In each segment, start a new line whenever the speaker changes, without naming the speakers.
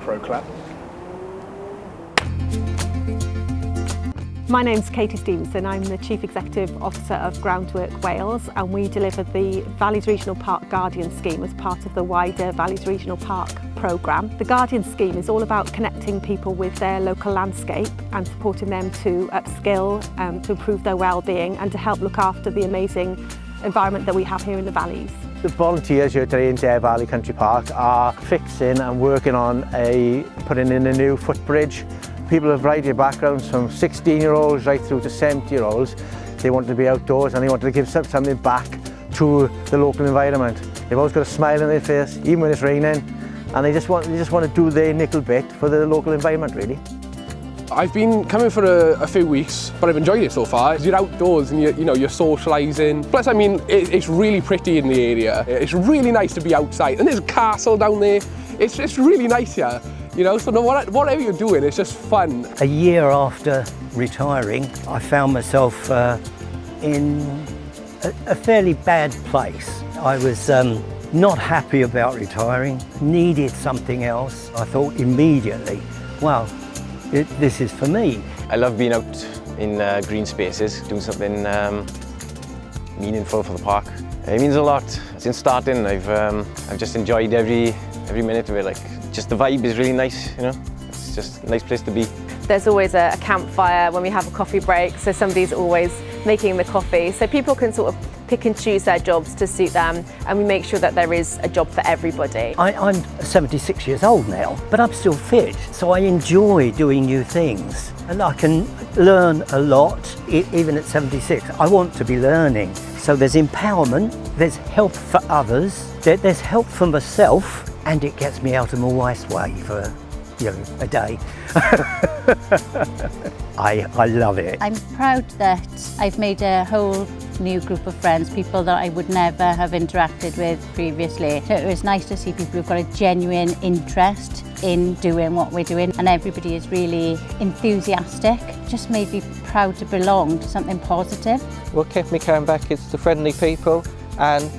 Pro Club.
My name's Katie Stevenson. I'm the Chief Executive Officer of Groundwork Wales, and we deliver the Valleys Regional Park Guardian Scheme as part of the wider Valleys Regional Park programme. The Guardian Scheme is all about connecting people with their local landscape and supporting them to upskill, to improve their well-being and to help look after the amazing environment that we have here in the valleys.
The volunteers here today in Dare Valley Country Park are fixing and working on putting in a new footbridge. People of a variety of backgrounds, from 16-year-olds right through to 70-year-olds. They want to be outdoors and they want to give something back to the local environment. They've always got a smile on their face, even when it's raining, and they just want to do their nickel bit for the local environment, really.
I've been coming for a few weeks, but I've enjoyed it so far. You're outdoors and you're socialising. Plus, I mean, it's really pretty in the area. It's really nice to be outside, and there's a castle down there. It's really nice here. You know, so whatever you're doing, it's just fun.
A year after retiring, I found myself in a fairly bad place. I was not happy about retiring, needed something else. I thought immediately, wow, this is for me.
I love being out in green spaces, doing something meaningful for the park. It means a lot. Since starting, I've just enjoyed every minute of it. Like, just the vibe is really nice, you know. It's just a nice place to be.
There's always a campfire when we have a coffee break, so somebody's always making the coffee. So people can sort of pick and choose their jobs to suit them, and we make sure that there is a job for everybody.
I'm 76 years old now, but I'm still fit, so I enjoy doing new things. And I can learn a lot, even at 76. I want to be learning. So there's empowerment, there's help for others, there's help for myself, and it gets me out of my wife's way for, a day. I love it.
I'm proud that I've made a whole new group of friends, people that I would never have interacted with previously. So it was nice to see people who've got a genuine interest in doing what we're doing, and everybody is really enthusiastic. Just made me proud to belong to something positive.
What kept me coming back is the friendly people and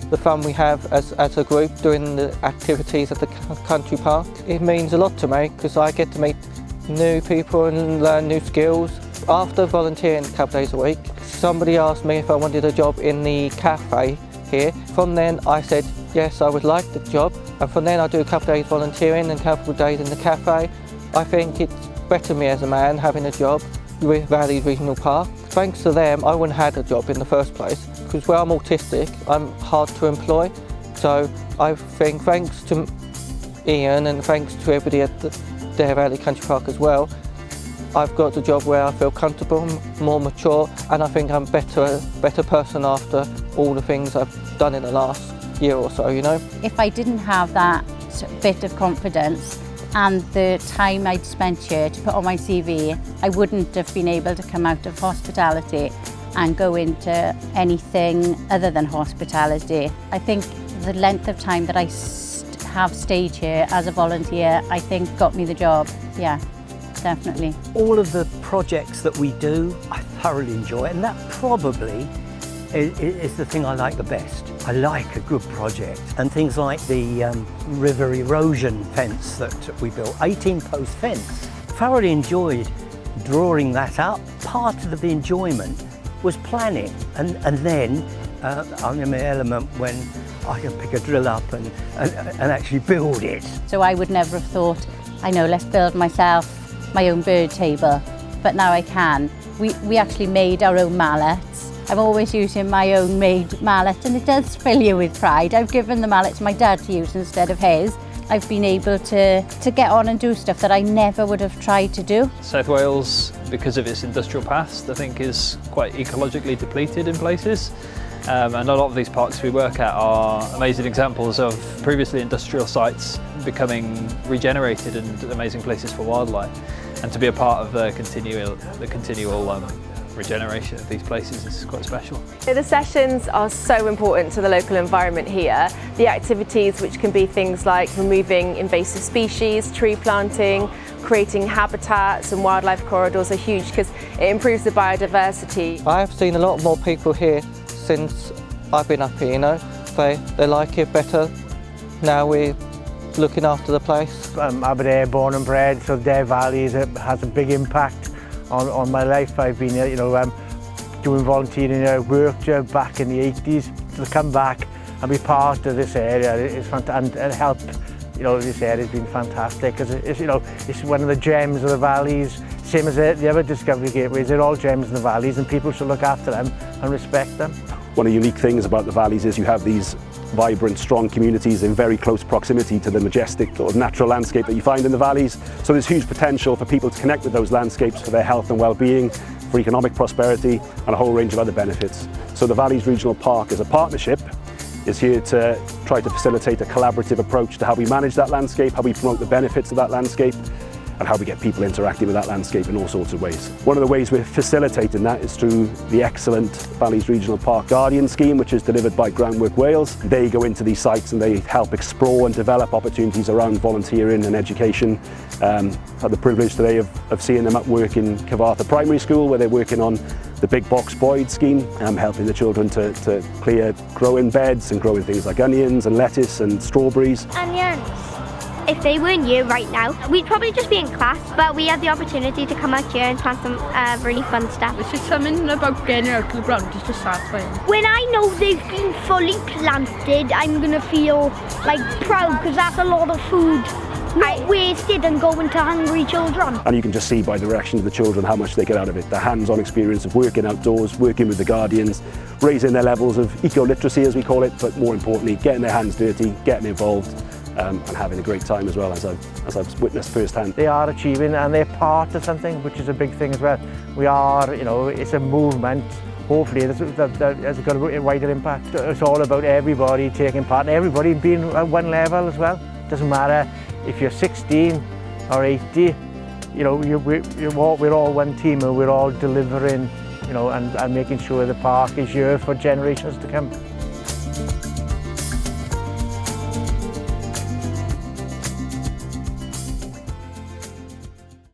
the fun we have as a group doing the activities at the country park. It means a lot to me because I get to meet new people and learn new skills. After volunteering a couple of days a week, somebody asked me if I wanted a job in the cafe here. From then I said yes, I would like the job, and from then I do a couple of days volunteering and a couple of days in the cafe. I think it's better me as a man having a job with Valleys Regional Park. Thanks to them I wouldn't have had a job in the first place, because where I'm autistic I'm hard to employ. So I think thanks to Ian and thanks to everybody at the Dare Valley Country Park as well, I've got a job where I feel comfortable, more mature, and I think I'm a better person after all the things I've done in the last year or so, you know.
If I didn't have that bit of confidence and the time I'd spent here to put on my CV, I wouldn't have been able to come out of hospitality and go into anything other than hospitality. I think the length of time that I have stayed here as a volunteer, I think got me the job, yeah. Definitely.
All of the projects that we do, I thoroughly enjoy, and that probably is the thing I like the best. I like a good project, and things like the river erosion fence that we built, 18-post fence. Thoroughly enjoyed drawing that up. Part of the enjoyment was planning, and then I'm in my element when I can pick a drill up and actually build it.
So I would never have thought, let's build myself my own bird table, but now I can. We actually made our own mallets. I'm always using my own made mallet, and it does fill you with pride. I've given the mallet to my dad to use instead of his. I've been able to get on and do stuff that I never would have tried to do.
South Wales, because of its industrial past, I think is quite ecologically depleted in places. And a lot of these parks we work at are amazing examples of previously industrial sites becoming regenerated and amazing places for wildlife. And to be a part of the continual regeneration of these places is quite special.
The sessions are so important to the local environment here. The activities, which can be things like removing invasive species, tree planting, creating habitats and wildlife corridors, are huge because it improves the biodiversity.
I've seen a lot more people here since I've been up here, They like it better. Now we're looking after the place.
I'm Aberdare born and bred, so Dare Valley has a big impact on my life. I've been, doing volunteering work back in the 80s. To come back and be part of this area is fantastic, and help. This area has been fantastic because it's one of the gems of the valleys. Same as the other Discovery Gateways, they're all gems in the valleys, and people should look after them and respect them.
One of the unique things about the valleys is you have these vibrant, strong communities in very close proximity to the majestic sort of natural landscape that you find in the valleys. So there's huge potential for people to connect with those landscapes for their health and well-being, for economic prosperity, and a whole range of other benefits. So the Valleys Regional Park as a partnership is here to try to facilitate a collaborative approach to how we manage that landscape, how we promote the benefits of that landscape, and how we get people interacting with that landscape in all sorts of ways. One of the ways we're facilitating that is through the excellent Valleys Regional Park Guardian scheme, which is delivered by Groundwork Wales. They go into these sites and they help explore and develop opportunities around volunteering and education. I've had the privilege today of seeing them at work in Cyfarthfa Primary School, where they're working on the big box boyd scheme, helping the children to clear growing beds and growing things like onions and lettuce and strawberries.
Onions. If they weren't here right now, we'd probably just be in class, but we had the opportunity to come out here and plant some really fun stuff.
It's just something about getting out of the ground, it's just satisfying.
When I know they've been fully planted, I'm going to feel proud, because that's a lot of food not wasted and going to hungry children.
And you can just see by the reaction of the children how much they get out of it. The hands-on experience of working outdoors, working with the guardians, raising their levels of eco-literacy, as we call it, but more importantly, getting their hands dirty, getting involved, and having a great time as well, as I've witnessed firsthand.
They are achieving, and they're part of something, which is a big thing as well. We are, it's a movement. Hopefully that's got a wider impact. It's all about everybody taking part, and everybody being at one level as well. Doesn't matter if you're 16 or 80, we're all one team, and we're all delivering, and making sure the park is here for generations to come.